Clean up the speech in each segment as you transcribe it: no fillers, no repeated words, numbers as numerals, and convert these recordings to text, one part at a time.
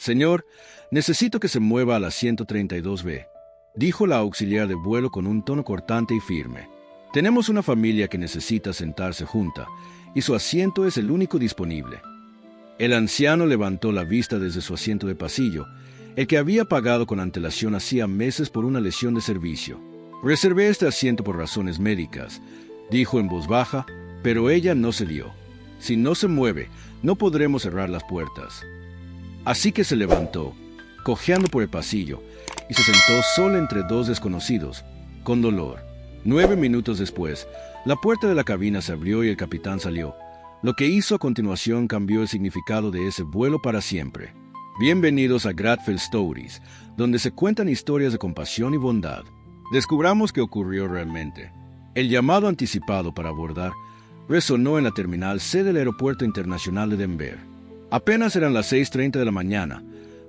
Señor, necesito que se mueva al asiento 32B, dijo la auxiliar de vuelo con un tono cortante y firme. Tenemos una familia que necesita sentarse junta, y su asiento es el único disponible. El anciano levantó la vista desde su asiento de pasillo, el que había pagado con antelación hacía meses por una lesión de servicio. Reservé este asiento por razones médicas, dijo en voz baja, pero ella no cedió. Si no se mueve, no podremos cerrar las puertas. Así que se levantó, cojeando por el pasillo, y se sentó sola entre dos desconocidos, con dolor. 9 minutos después, la puerta de la cabina se abrió y el capitán salió. Lo que hizo a continuación cambió el significado de ese vuelo para siempre. Bienvenidos a Gradfield Stories, donde se cuentan historias de compasión y bondad. Descubramos qué ocurrió realmente. El llamado anticipado para abordar resonó en la terminal C del Aeropuerto Internacional de Denver. Apenas eran las 6:30 de la mañana,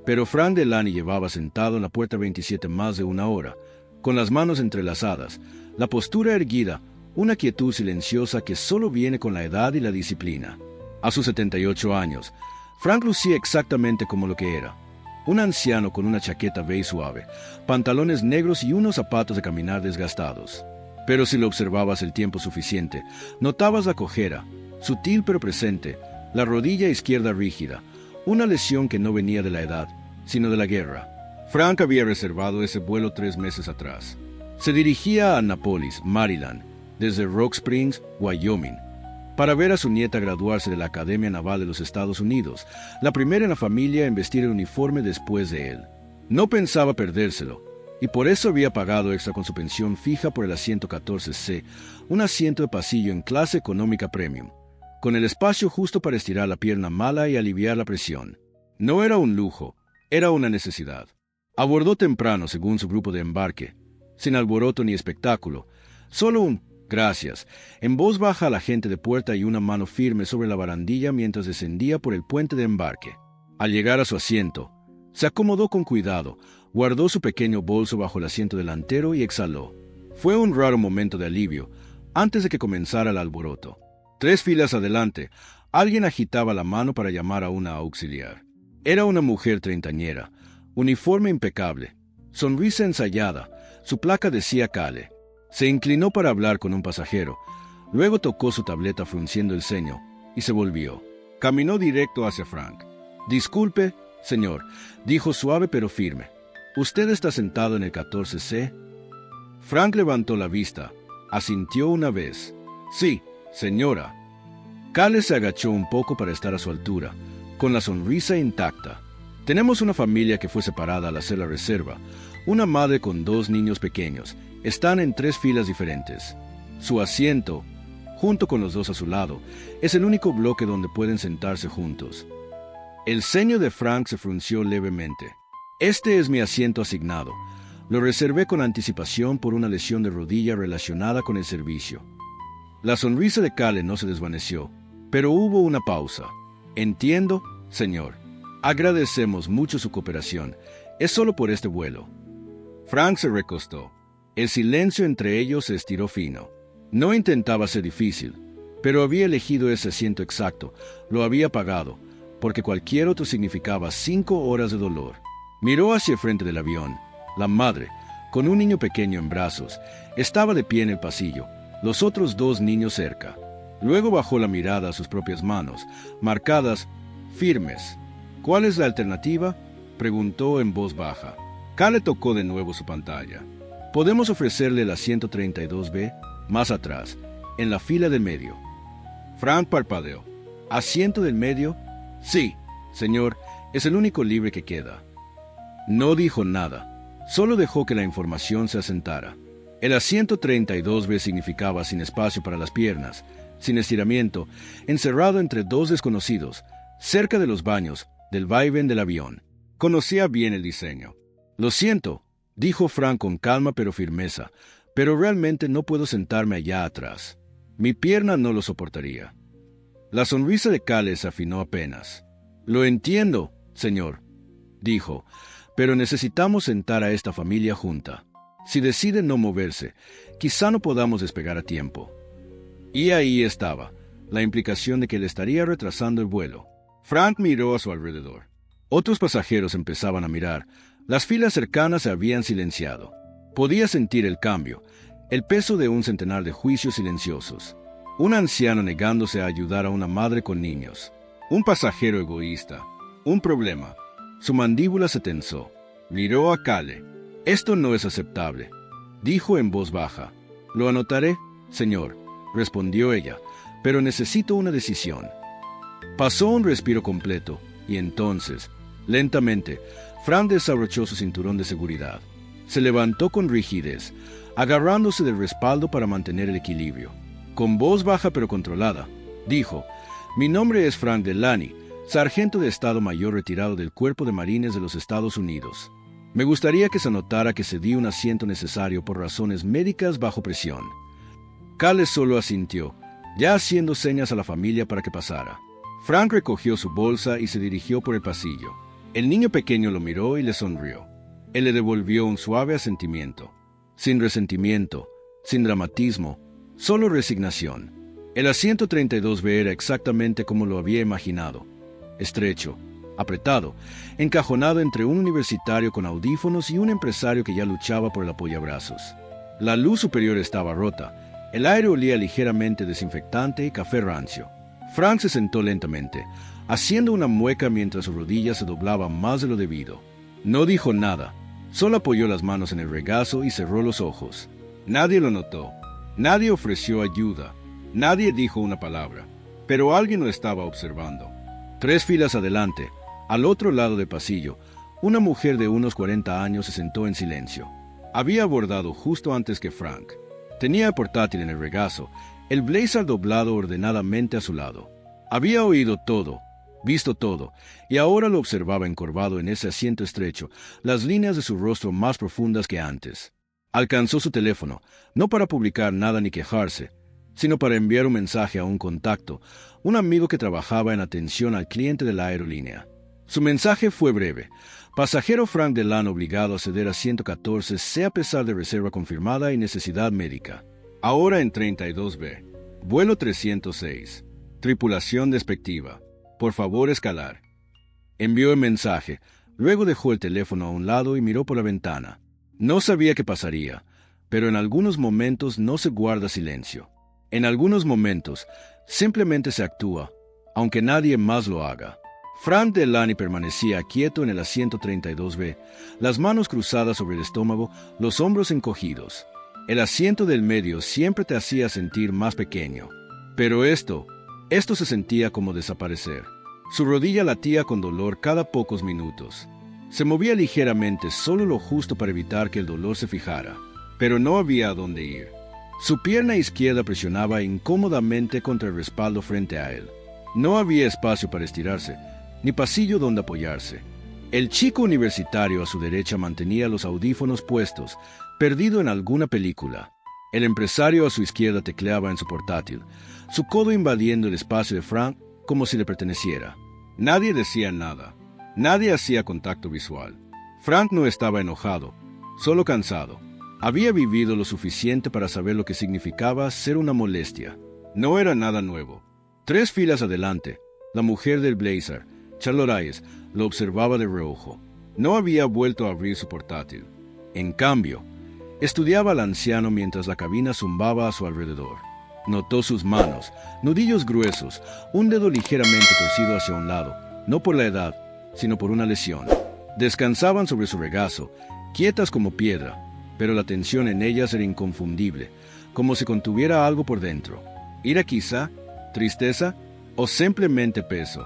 pero Frank Delany llevaba sentado en la puerta 27 más de una hora, con las manos entrelazadas, la postura erguida, una quietud silenciosa que solo viene con la edad y la disciplina. A sus 78 años, Frank lucía exactamente como lo que era. Un anciano con una chaqueta beige suave, pantalones negros y unos zapatos de caminar desgastados. Pero si lo observabas el tiempo suficiente, notabas la cojera, sutil pero presente, la rodilla izquierda rígida, una lesión que no venía de la edad, sino de la guerra. Frank había reservado ese vuelo 3 meses atrás. Se dirigía a Annapolis, Maryland, desde Rock Springs, Wyoming, para ver a su nieta graduarse de la Academia Naval de los Estados Unidos, la primera en la familia en vestir el uniforme después de él. No pensaba perdérselo, y por eso había pagado extra con su pensión fija por el asiento 14C, un asiento de pasillo en clase económica premium, con el espacio justo para estirar la pierna mala y aliviar la presión. No era un lujo, era una necesidad. Abordó temprano según su grupo de embarque, sin alboroto ni espectáculo, solo un «gracias» en voz baja a la gente de puerta y una mano firme sobre la barandilla mientras descendía por el puente de embarque. Al llegar a su asiento, se acomodó con cuidado, guardó su pequeño bolso bajo el asiento delantero y exhaló. Fue un raro momento de alivio, antes de que comenzara el alboroto. 3 filas adelante, alguien agitaba la mano para llamar a una auxiliar. Era una mujer treintañera, uniforme impecable, sonrisa ensayada, su placa decía Cale. Se inclinó para hablar con un pasajero, luego tocó su tableta frunciendo el ceño, y se volvió. Caminó directo hacia Frank. «Disculpe, señor», dijo suave pero firme. «¿Usted está sentado en el 14C?» Frank levantó la vista, asintió una vez. «Sí, señora». Cale se agachó un poco para estar a su altura, con la sonrisa intacta. «Tenemos una familia que fue separada al hacer la reserva, una madre con 2 niños pequeños. Están en 3 filas diferentes. Su asiento, junto con los 2 a su lado, es el único bloque donde pueden sentarse juntos». El ceño de Frank se frunció levemente. «Este es mi asiento asignado. Lo reservé con anticipación por una lesión de rodilla relacionada con el servicio». La sonrisa de Cale no se desvaneció, pero hubo una pausa. «Entiendo, señor. Agradecemos mucho su cooperación. Es solo por este vuelo». Frank se recostó. El silencio entre ellos se estiró fino. No intentaba ser difícil, pero había elegido ese asiento exacto, lo había pagado, porque cualquier otro significaba 5 horas de dolor. Miró hacia el frente del avión. La madre, con un niño pequeño en brazos, estaba de pie en el pasillo, los otros 2 niños cerca. Luego bajó la mirada a sus propias manos, marcadas, firmes. «¿Cuál es la alternativa?», preguntó en voz baja. Cale tocó de nuevo su pantalla. «Podemos ofrecerle el asiento 32B, más atrás, en la fila del medio». Frank parpadeó. «¿Asiento del medio?» «Sí, señor, es el único libre que queda». No dijo nada, solo dejó que la información se asentara. El asiento 32B significaba sin espacio para las piernas, sin estiramiento, encerrado entre 2 desconocidos, cerca de los baños, del vaivén del avión. Conocía bien el diseño. «Lo siento», dijo Frank con calma pero firmeza, «pero realmente no puedo sentarme allá atrás. Mi pierna no lo soportaría». La sonrisa de Cale se afinó apenas. «Lo entiendo, señor», dijo, «pero necesitamos sentar a esta familia junta. Si decide no moverse, quizá no podamos despegar a tiempo». Y ahí estaba, la implicación de que le estaría retrasando el vuelo. Frank miró a su alrededor. Otros pasajeros empezaban a mirar. Las filas cercanas se habían silenciado. Podía sentir el cambio, el peso de un centenar de juicios silenciosos. Un anciano negándose a ayudar a una madre con niños. Un pasajero egoísta. Un problema. Su mandíbula se tensó. Miró a Cale. «Esto no es aceptable», dijo en voz baja. «Lo anotaré, señor», respondió ella, «pero necesito una decisión». Pasó un respiro completo, y entonces, lentamente, Frank desabrochó su cinturón de seguridad. Se levantó con rigidez, agarrándose del respaldo para mantener el equilibrio. Con voz baja pero controlada, dijo: «Mi nombre es Frank Delany, sargento de Estado Mayor retirado del Cuerpo de Marines de los Estados Unidos. Me gustaría que se anotara que cedí un asiento necesario por razones médicas bajo presión». Cale solo asintió, ya haciendo señas a la familia para que pasara. Frank recogió su bolsa y se dirigió por el pasillo. El niño pequeño lo miró y le sonrió. Él le devolvió un suave asentimiento. Sin resentimiento, sin dramatismo, solo resignación. El asiento 32B era exactamente como lo había imaginado. Estrecho, apretado, encajonado entre un universitario con audífonos y un empresario que ya luchaba por el apoyabrazos. La luz superior estaba rota. El aire olía ligeramente desinfectante y café rancio. Frank se sentó lentamente, haciendo una mueca mientras su rodilla se doblaba más de lo debido. No dijo nada, solo apoyó las manos en el regazo y cerró los ojos. Nadie lo notó, nadie ofreció ayuda, nadie dijo una palabra, pero alguien lo estaba observando. 3 filas adelante, al otro lado del pasillo, una mujer de unos 40 años se sentó en silencio. Había abordado justo antes que Frank. Tenía el portátil en el regazo, el blazer doblado ordenadamente a su lado. Había oído todo, visto todo, y ahora lo observaba encorvado en ese asiento estrecho, las líneas de su rostro más profundas que antes. Alcanzó su teléfono, no para publicar nada ni quejarse, sino para enviar un mensaje a un contacto, un amigo que trabajaba en atención al cliente de la aerolínea. Su mensaje fue breve: «Pasajero Frank Delany obligado a ceder a 114C a pesar de reserva confirmada y necesidad médica. Ahora en 32B. Vuelo 306. Tripulación despectiva. Por favor escalar». Envió el mensaje, luego dejó el teléfono a un lado y miró por la ventana. No sabía qué pasaría, pero en algunos momentos no se guarda silencio. En algunos momentos simplemente se actúa, aunque nadie más lo haga. Frank Delany permanecía quieto en el asiento 32B, las manos cruzadas sobre el estómago, los hombros encogidos. El asiento del medio siempre te hacía sentir más pequeño. Pero esto se sentía como desaparecer. Su rodilla latía con dolor cada pocos minutos. Se movía ligeramente, solo lo justo para evitar que el dolor se fijara. Pero no había a dónde ir. Su pierna izquierda presionaba incómodamente contra el respaldo frente a él. No había espacio para estirarse, ni pasillo donde apoyarse. El chico universitario a su derecha mantenía los audífonos puestos, perdido en alguna película. El empresario a su izquierda tecleaba en su portátil, su codo invadiendo el espacio de Frank como si le perteneciera. Nadie decía nada. Nadie hacía contacto visual. Frank no estaba enojado, solo cansado. Había vivido lo suficiente para saber lo que significaba ser una molestia. No era nada nuevo. 3 filas adelante, la mujer del blazer, Charlotte Hayes, lo observaba de reojo. No había vuelto a abrir su portátil. En cambio, estudiaba al anciano mientras la cabina zumbaba a su alrededor. Notó sus manos, nudillos gruesos, un dedo ligeramente torcido hacia un lado, no por la edad, sino por una lesión. Descansaban sobre su regazo, quietas como piedra, pero la tensión en ellas era inconfundible, como si contuviera algo por dentro. ¿Ira quizá? ¿Tristeza? ¿O simplemente peso?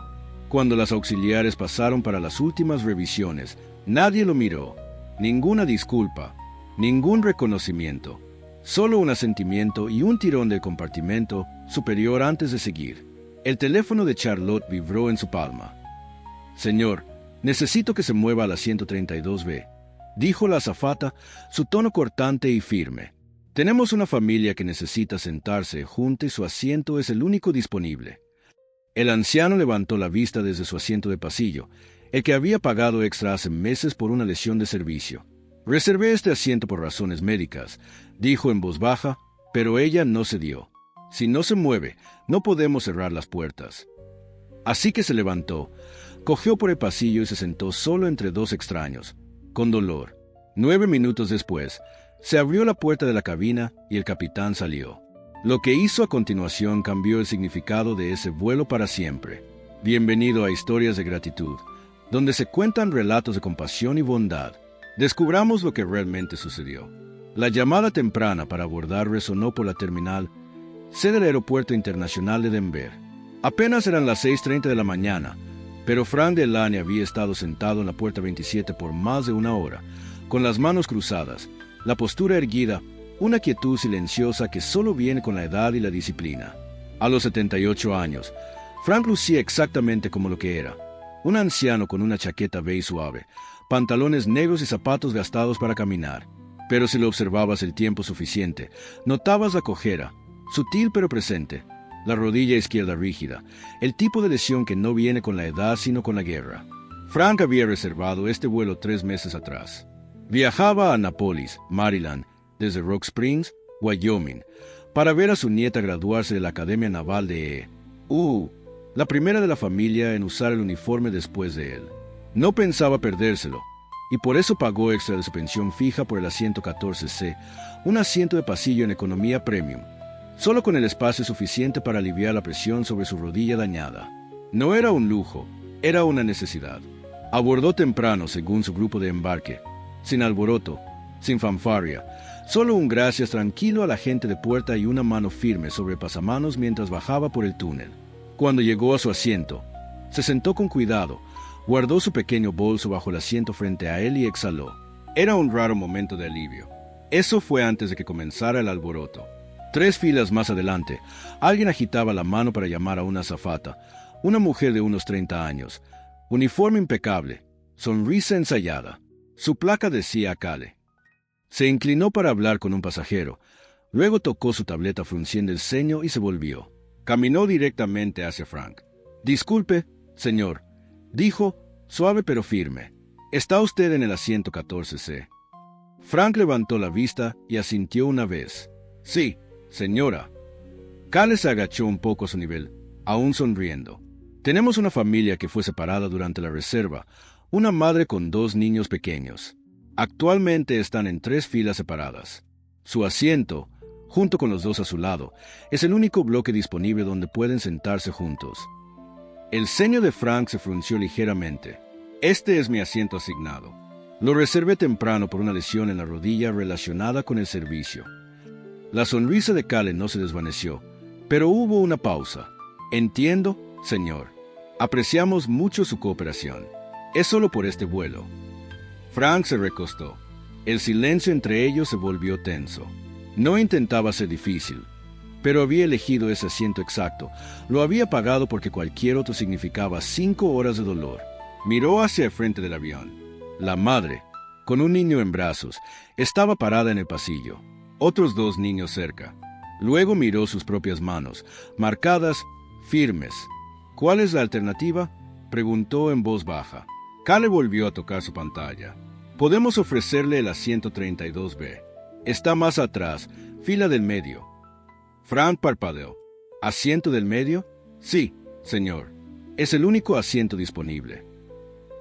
Cuando las auxiliares pasaron para las últimas revisiones, nadie lo miró. Ninguna disculpa, ningún reconocimiento. Solo un asentimiento y un tirón del compartimento superior antes de seguir. El teléfono de Charlotte vibró en su palma. «Señor, necesito que se mueva al asiento 32B», dijo la azafata, su tono cortante y firme. «Tenemos una familia que necesita sentarse junta y su asiento es el único disponible». El anciano levantó la vista desde su asiento de pasillo, el que había pagado extra hace meses por una lesión de servicio. «Reservé este asiento por razones médicas», dijo en voz baja, pero ella no cedió. «Si no se mueve, no podemos cerrar las puertas». Así que se levantó, Cojeó por el pasillo y se sentó solo entre dos extraños, con dolor. 9 minutos después, se abrió la puerta de la cabina y el capitán salió. Lo que hizo a continuación cambió el significado de ese vuelo para siempre. Bienvenido a Historias de Gratitud, donde se cuentan relatos de compasión y bondad. Descubramos lo que realmente sucedió. La llamada temprana para abordar resonó por la terminal C del Aeropuerto Internacional de Denver. Apenas eran las 6:30 de la mañana, pero Frank Delany había estado sentado en la puerta 27 por más de una hora, con las manos cruzadas, la postura erguida, una quietud silenciosa que solo viene con la edad y la disciplina. A los 78 años, Frank lucía exactamente como lo que era, un anciano con una chaqueta beige suave, pantalones negros y zapatos gastados para caminar. Pero si lo observabas el tiempo suficiente, notabas la cojera, sutil pero presente, la rodilla izquierda rígida, el tipo de lesión que no viene con la edad sino con la guerra. Frank había reservado este vuelo 3 meses atrás. Viajaba a Annapolis, Maryland, desde Rock Springs, Wyoming, para ver a su nieta graduarse de la Academia Naval de la primera de la familia en usar el uniforme después de él. No pensaba perdérselo, y por eso pagó extra de su pensión fija por el asiento 14C, un asiento de pasillo en economía premium, solo con el espacio suficiente para aliviar la presión sobre su rodilla dañada. No era un lujo, era una necesidad. Abordó temprano según su grupo de embarque, sin alboroto, sin fanfarria, solo un gracias tranquilo a la gente de puerta y una mano firme sobre el pasamanos mientras bajaba por el túnel. Cuando llegó a su asiento, se sentó con cuidado, guardó su pequeño bolso bajo el asiento frente a él y exhaló. Era un raro momento de alivio. Eso fue antes de que comenzara el alboroto. 3 filas más adelante, alguien agitaba la mano para llamar a una azafata, una mujer de unos 30 años, uniforme impecable, sonrisa ensayada. Su placa decía Cale. Se inclinó para hablar con un pasajero, luego tocó su tableta frunciendo el ceño y se volvió. Caminó directamente hacia Frank. «Disculpe, señor», dijo, suave pero firme. «¿Está usted en el asiento 14C?» Frank levantó la vista y asintió una vez. «Sí, señora». Cale se agachó un poco a su nivel, aún sonriendo. «Tenemos una familia que fue separada durante la reserva, una madre con 2 niños pequeños. Actualmente están en 3 filas separadas. Su asiento, junto con los 2 a su lado, es el único bloque disponible donde pueden sentarse juntos». El ceño de Frank se frunció ligeramente. «Este es mi asiento asignado. Lo reservé temprano por una lesión en la rodilla relacionada con el servicio». La sonrisa de Cale no se desvaneció, pero hubo una pausa. «Entiendo, señor. Apreciamos mucho su cooperación. Es solo por este vuelo». Frank se recostó. El silencio entre ellos se volvió tenso. No intentaba ser difícil, pero había elegido ese asiento exacto. Lo había pagado porque cualquier otro significaba 5 horas de dolor. Miró hacia el frente del avión. La madre, con un niño en brazos, estaba parada en el pasillo. Otros 2 niños cerca. Luego miró sus propias manos, marcadas, firmes. «¿Cuál es la alternativa?», preguntó en voz baja. Cale volvió a tocar su pantalla. «Podemos ofrecerle el asiento 32B. Está más atrás, fila del medio». Frank parpadeó. «¿Asiento del medio?» «Sí, señor. Es el único asiento disponible».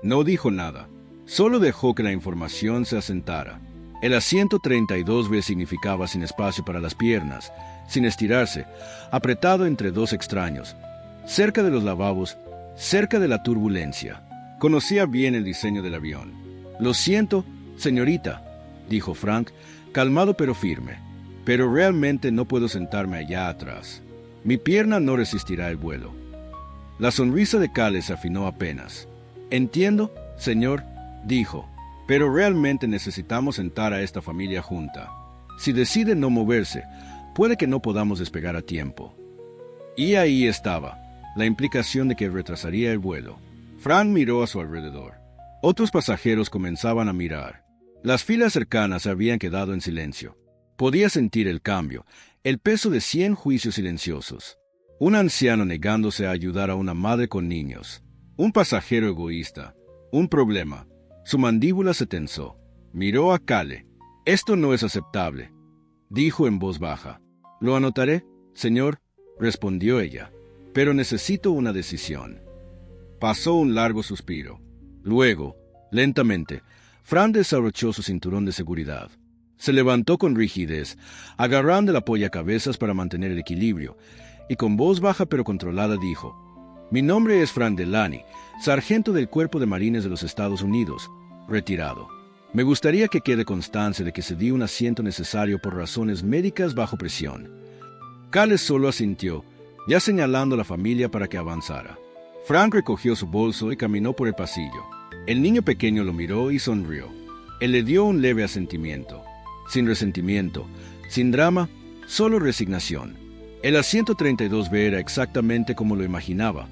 No dijo nada. Solo dejó que la información se asentara. El asiento 32B significaba sin espacio para las piernas, sin estirarse, apretado entre 2 extraños, cerca de los lavabos, cerca de la turbulencia. Conocía bien el diseño del avión. «Lo siento, señorita», dijo Frank, calmado pero firme, «pero realmente no puedo sentarme allá atrás. Mi pierna no resistirá el vuelo». La sonrisa de Cale se afinó apenas. «Entiendo, señor», dijo, «pero realmente necesitamos sentar a esta familia junta. Si decide no moverse, puede que no podamos despegar a tiempo». Y ahí estaba, la implicación de que retrasaría el vuelo. Frank miró a su alrededor. Otros pasajeros comenzaban a mirar. Las filas cercanas se habían quedado en silencio. Podía sentir el cambio, el peso de 100 juicios silenciosos. Un anciano negándose a ayudar a una madre con niños. Un pasajero egoísta. Un problema. Su mandíbula se tensó. Miró a Cale. «Esto no es aceptable», dijo en voz baja. «Lo anotaré, señor», respondió ella. «Pero necesito una decisión». Pasó un largo suspiro. Luego, lentamente, Frank desabrochó su cinturón de seguridad. Se levantó con rigidez, agarrando el apoyacabezas para mantener el equilibrio, y con voz baja pero controlada dijo: «Mi nombre es Frank Delany, sargento del Cuerpo de Marines de los Estados Unidos, retirado. Me gustaría que quede constancia de que cedí un asiento necesario por razones médicas bajo presión». Cales solo asintió, ya señalando a la familia para que avanzara. Frank recogió su bolso y caminó por el pasillo. El niño pequeño lo miró y sonrió. Él le dio un leve asentimiento. Sin resentimiento, sin drama, solo resignación. El asiento 32B era exactamente como lo imaginaba.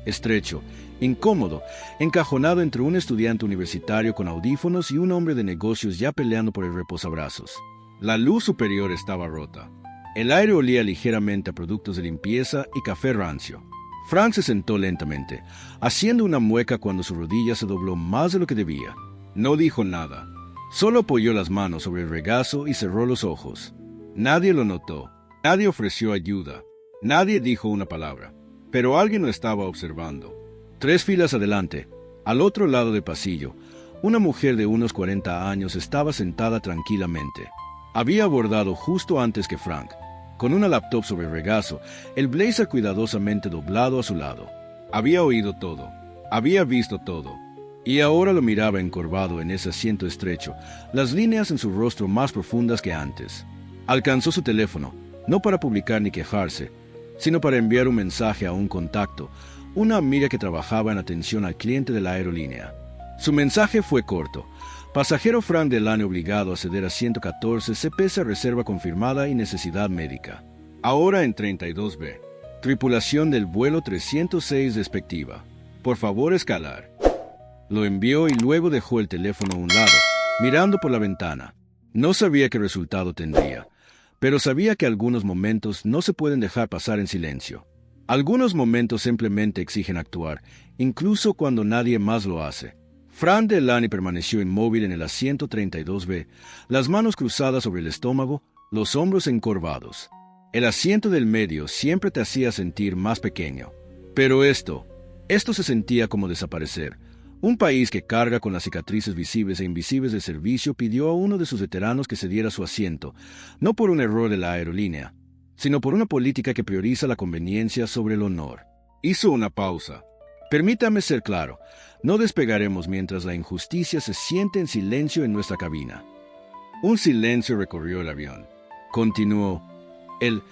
Estrecho, incómodo, encajonado entre un estudiante universitario con audífonos y un hombre de negocios ya peleando por el reposabrazos. La luz superior estaba rota. El aire olía ligeramente a productos de limpieza y café rancio. Frank se sentó lentamente, haciendo una mueca cuando su rodilla se dobló más de lo que debía. No dijo nada. Solo apoyó las manos sobre el regazo y cerró los ojos. Nadie lo notó. Nadie ofreció ayuda. Nadie dijo una palabra. Pero alguien lo estaba observando. 3 filas adelante, al otro lado del pasillo, una mujer de unos 40 años estaba sentada tranquilamente. Había abordado justo antes que Frank, con una laptop sobre el regazo, el blazer cuidadosamente doblado a su lado. Había oído todo, había visto todo, y ahora lo miraba encorvado en ese asiento estrecho, las líneas en su rostro más profundas que antes. Alcanzó su teléfono, no para publicar ni quejarse, sino para enviar un mensaje a un contacto, una amiga que trabajaba en atención al cliente de la aerolínea. Su mensaje fue corto: pasajero Frank Delany obligado a ceder a 114 CPS reserva confirmada y necesidad médica. Ahora en 32B. Tripulación del vuelo 306 despectiva. Por favor escalar. Lo envió y luego dejó el teléfono a un lado, mirando por la ventana. No sabía qué resultado tendría, pero sabía que algunos momentos no se pueden dejar pasar en silencio. Algunos momentos simplemente exigen actuar, incluso cuando nadie más lo hace. Frank Delany permaneció inmóvil en el asiento 32B, las manos cruzadas sobre el estómago, los hombros encorvados. El asiento del medio siempre te hacía sentir más pequeño. Pero esto se sentía como desaparecer. Un país que carga con las cicatrices visibles e invisibles del servicio pidió a uno de sus veteranos que cediera su asiento, no por un error de la aerolínea, sino por una política que prioriza la conveniencia sobre el honor. Hizo una pausa. Permítame ser claro, no despegaremos mientras la injusticia se siente en silencio en nuestra cabina. Un silencio recorrió el avión. Continuó. El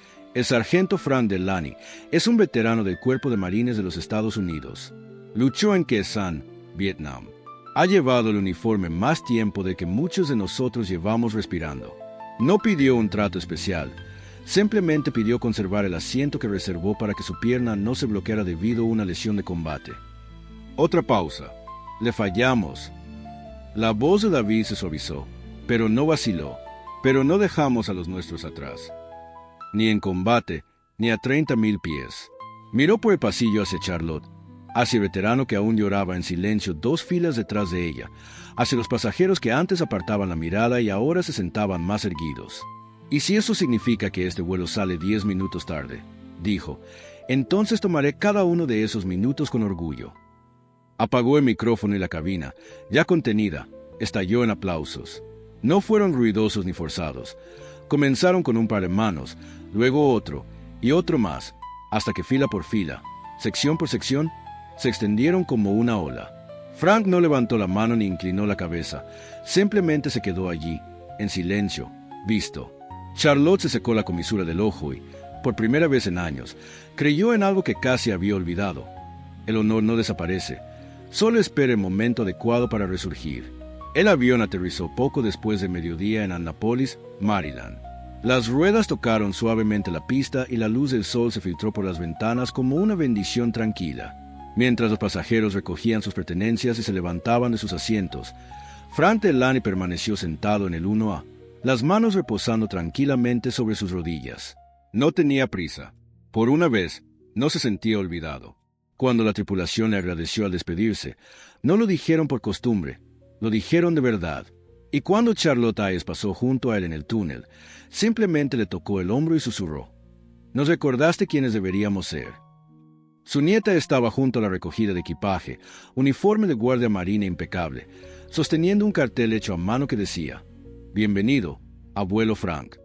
sargento Frank Delany es un veterano del Cuerpo de Marines de los Estados Unidos. Luchó en Khe Sanh, Vietnam. Ha llevado el uniforme más tiempo del que muchos de nosotros llevamos respirando. No pidió un trato especial. Simplemente pidió conservar el asiento que reservó para que su pierna no se bloqueara debido a una lesión de combate. Otra pausa. Le fallamos. La voz de David se suavizó, pero no vaciló. Pero no dejamos a los nuestros atrás. Ni en combate, ni a 30,000 pies. Miró por el pasillo hacia Charlotte, hacia el veterano que aún lloraba en silencio 2 filas detrás de ella, hacia los pasajeros que antes apartaban la mirada y ahora se sentaban más erguidos. «¿Y si eso significa que este vuelo sale 10 minutos tarde?», dijo. «Entonces tomaré cada uno de esos minutos con orgullo». Apagó el micrófono y la cabina, ya contenida, estalló en aplausos. No fueron ruidosos ni forzados. Comenzaron con un par de manos, luego otro, y otro más, hasta que fila por fila, sección por sección, se extendieron como una ola. Frank no levantó la mano ni inclinó la cabeza, simplemente se quedó allí, en silencio, visto. Charlotte se secó la comisura del ojo y, por primera vez en años, creyó en algo que casi había olvidado. El honor no desaparece, solo espera el momento adecuado para resurgir. El avión aterrizó poco después de mediodía en Annapolis, Maryland. Las ruedas tocaron suavemente la pista y la luz del sol se filtró por las ventanas como una bendición tranquila. Mientras los pasajeros recogían sus pertenencias y se levantaban de sus asientos, Frank Delany permaneció sentado en el 1A, las manos reposando tranquilamente sobre sus rodillas. No tenía prisa. Por una vez, no se sentía olvidado. Cuando la tripulación le agradeció al despedirse, no lo dijeron por costumbre, lo dijeron de verdad. Y cuando Charlotte Hayes pasó junto a él en el túnel, simplemente le tocó el hombro y susurró: «Nos recordaste quiénes deberíamos ser». Su nieta estaba junto a la recogida de equipaje, uniforme de guardia marina impecable, sosteniendo un cartel hecho a mano que decía: «Bienvenido, abuelo Frank».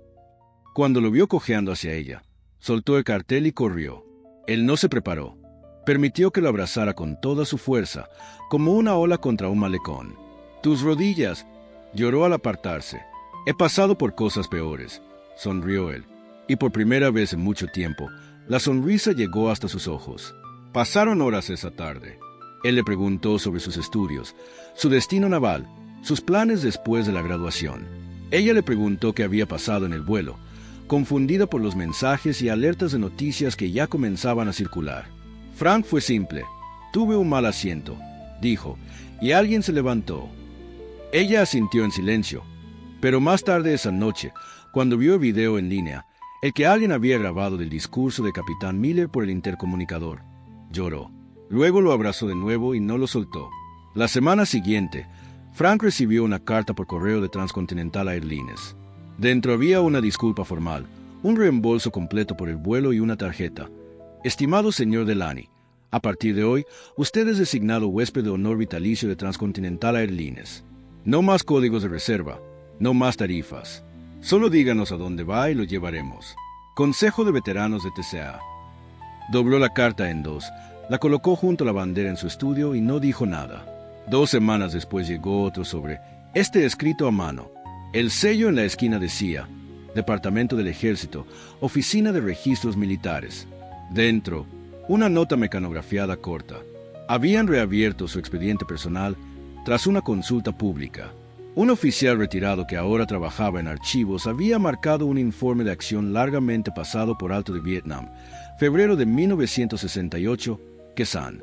Cuando lo vio cojeando hacia ella, soltó el cartel y corrió. Él no se preparó. Permitió que lo abrazara con toda su fuerza, como una ola contra un malecón. «Tus rodillas», lloró al apartarse. «He pasado por cosas peores», sonrió él, y por primera vez en mucho tiempo, la sonrisa llegó hasta sus ojos. Pasaron horas esa tarde. Él le preguntó sobre sus estudios, su destino naval, sus planes después de la graduación. Ella le preguntó qué había pasado en el vuelo, confundida por los mensajes y alertas de noticias que ya comenzaban a circular. Frank fue simple. «Tuve un mal asiento», dijo, y alguien se levantó. Ella asintió en silencio, pero más tarde esa noche, cuando vio el video en línea, el que alguien había grabado del discurso de Capitán Miller por el intercomunicador, lloró. Luego lo abrazó de nuevo y no lo soltó. La semana siguiente, Frank recibió una carta por correo de Transcontinental Airlines. Dentro había una disculpa formal, un reembolso completo por el vuelo y una tarjeta. «Estimado señor Delany, a partir de hoy, usted es designado huésped de honor vitalicio de Transcontinental Airlines. No más códigos de reserva, no más tarifas. Solo díganos a dónde va y lo llevaremos. Consejo de Veteranos de TCA». Dobló la carta en dos, la colocó junto a la bandera en su estudio y no dijo nada. 2 semanas después llegó otro sobre este escrito a mano. El sello en la esquina decía: «Departamento del Ejército, Oficina de Registros Militares». Dentro, una nota mecanografiada corta. Habían reabierto su expediente personal tras una consulta pública. Un oficial retirado que ahora trabajaba en archivos había marcado un informe de acción largamente pasado por alto de Vietnam, febrero de 1968, Quezon.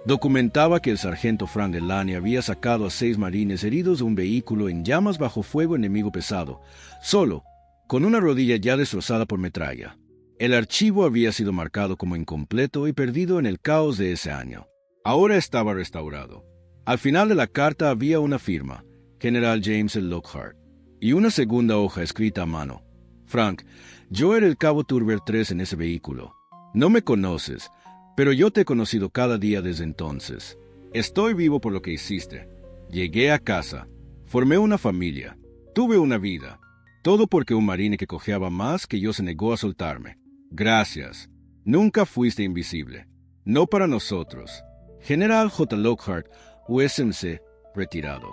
Documentaba que el sargento Frank Delany había sacado a 6 marines heridos de un vehículo en llamas bajo fuego enemigo pesado, solo, con una rodilla ya destrozada por metralla. El archivo había sido marcado como incompleto y perdido en el caos de ese año. Ahora estaba restaurado. Al final de la carta había una firma: General James L. Lockhart, y una segunda hoja escrita a mano: «Frank, yo era el cabo Turber III en ese vehículo. No me conoces, pero yo te he conocido cada día desde entonces. Estoy vivo por lo que hiciste. Llegué a casa, formé una familia, tuve una vida. Todo porque un marine que cojeaba más que yo se negó a soltarme. Gracias. Nunca fuiste invisible. No para nosotros. General J. Lockhart, USMC, retirado».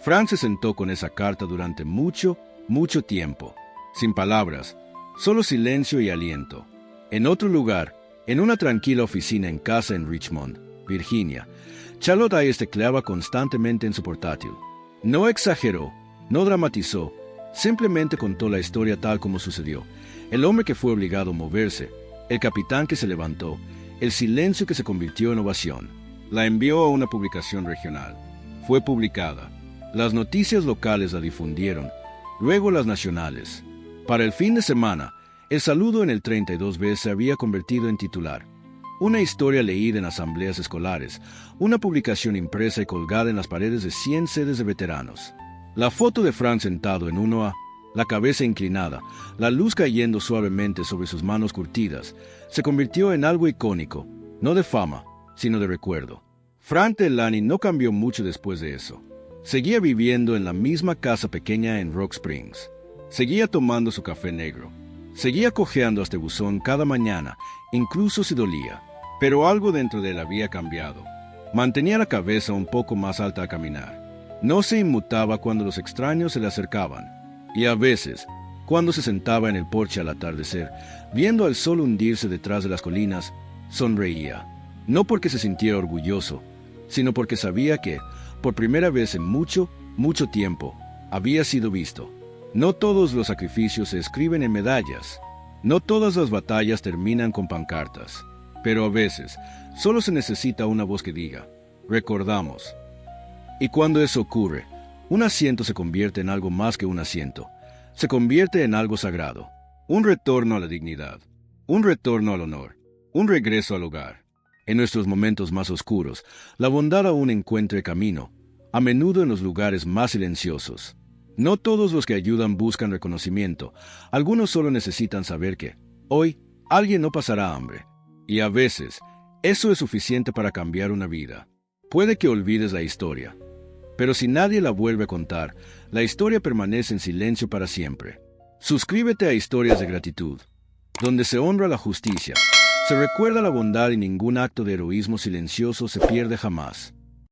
Frank se sentó con esa carta durante mucho tiempo, sin palabras, solo silencio y aliento. En otro lugar, en una tranquila oficina en casa en Richmond, Virginia, Charlotte Hayes tecleaba constantemente en su portátil. No exageró, no dramatizó, simplemente contó la historia tal como sucedió. El hombre que fue obligado a moverse, el capitán que se levantó, el silencio que se convirtió en ovación. La envió a una publicación regional. Fue publicada. Las noticias locales la difundieron, luego las nacionales. Para el fin de semana, el saludo en el 32B se había convertido en titular. Una historia leída en asambleas escolares, una publicación impresa y colgada en las paredes de 100 sedes de veteranos. La foto de Frank sentado en uno A, la cabeza inclinada, la luz cayendo suavemente sobre sus manos curtidas, se convirtió en algo icónico, no de fama, sino de recuerdo. Frank Delany no cambió mucho después de eso. Seguía viviendo en la misma casa pequeña en Rock Springs. Seguía tomando su café negro. Seguía cojeando hasta el buzón cada mañana, incluso si dolía. Pero algo dentro de él había cambiado. Mantenía la cabeza un poco más alta al caminar. No se inmutaba cuando los extraños se le acercaban. Y a veces, cuando se sentaba en el porche al atardecer, viendo al sol hundirse detrás de las colinas, sonreía. No porque se sintiera orgulloso, sino porque sabía que, por primera vez en mucho tiempo, había sido visto. No todos los sacrificios se escriben en medallas. No todas las batallas terminan con pancartas. Pero a veces, solo se necesita una voz que diga: recordamos. Y cuando eso ocurre, un asiento se convierte en algo más que un asiento. Se convierte en algo sagrado. Un retorno a la dignidad. Un retorno al honor. Un regreso al hogar. En nuestros momentos más oscuros, la bondad aún encuentra camino, a menudo en los lugares más silenciosos. No todos los que ayudan buscan reconocimiento. Algunos solo necesitan saber que, hoy, alguien no pasará hambre. Y a veces, Eso es suficiente para cambiar una vida. Puede que olvides la historia, pero si nadie la vuelve a contar, la historia permanece en silencio para siempre. Suscríbete a Historias de Gratitud, donde se honra la justicia, se recuerda la bondad y ningún acto de heroísmo silencioso se pierde jamás.